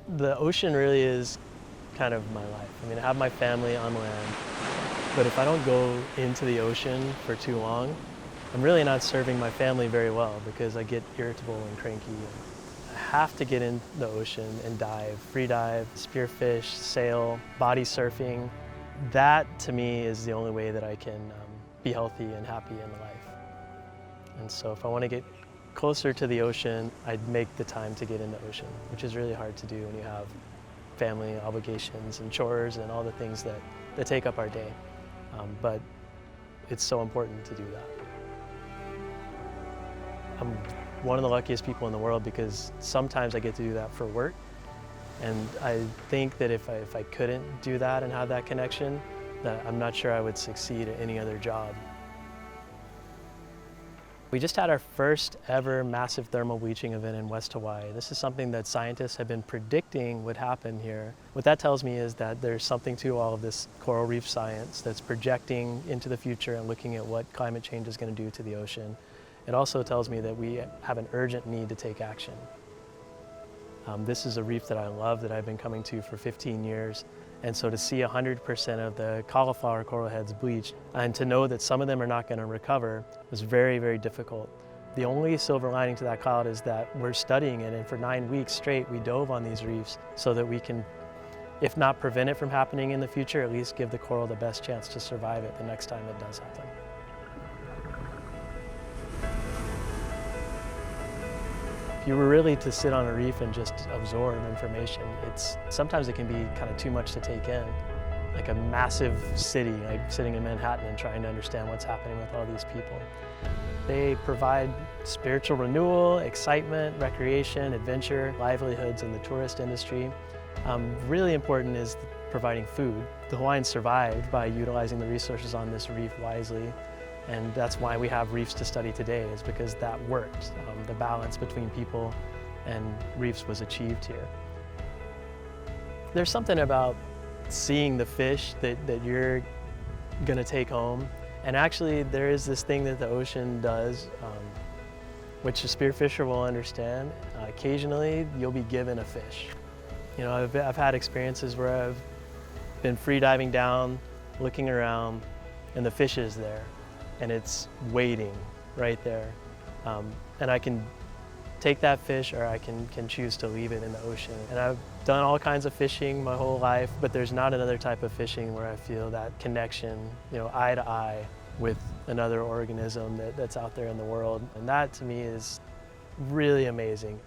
The ocean really is kind of my life. I mean, I have my family on land, but if I don't go into the ocean for too long, I'm really not serving my family very well because I get irritable and cranky. I have to get in the ocean and dive, free dive, spearfish, sail, body surfing. That to me is the only way that I can be healthy and happy in life. And so if I want to get closer to the ocean, I'd make the time to get in the ocean, which is really hard to do when you have family obligations and chores and all the things that take up our day. But it's so important to do that. I'm one of the luckiest people in the world because sometimes I get to do that for work. And I think that if I couldn't do that and have that connection, that I'm not sure I would succeed at any other job. We just had our first ever massive thermal bleaching event in West Hawaii. This is something that scientists have been predicting would happen here. What that tells me is that there's something to all of this coral reef science that's projecting into the future and looking at what climate change is going to do to the ocean. It also tells me that we have an urgent need to take action. This is a reef that I love, that I've been coming to for 15 years. And so to see 100% of the cauliflower coral heads bleach and to know that some of them are not going to recover was very, very difficult. The only silver lining to that cloud is that we're studying it, and for 9 weeks straight we dove on these reefs so that we can, if not prevent it from happening in the future, at least give the coral the best chance to survive it the next time it does happen. If you were really to sit on a reef and just absorb information, sometimes it can be kind of too much to take in. Like a massive city, like sitting in Manhattan and trying to understand what's happening with all these people. They provide spiritual renewal, excitement, recreation, adventure, livelihoods in the tourist industry. Really important is providing food. The Hawaiians survived by utilizing the resources on this reef wisely. And that's why we have reefs to study today, is because that worked. The balance between people and reefs was achieved here. There's something about seeing the fish that you're gonna take home. And actually there is this thing that the ocean does, which a spearfisher will understand. Occasionally you'll be given a fish. You know, I've had experiences where I've been free diving down, looking around, and the fish is there. And it's waiting right there. And I can take that fish or I can choose to leave it in the ocean. And I've done all kinds of fishing my whole life, but there's not another type of fishing where I feel that connection, you know, eye to eye with another organism that's out there in the world. And that to me is really amazing.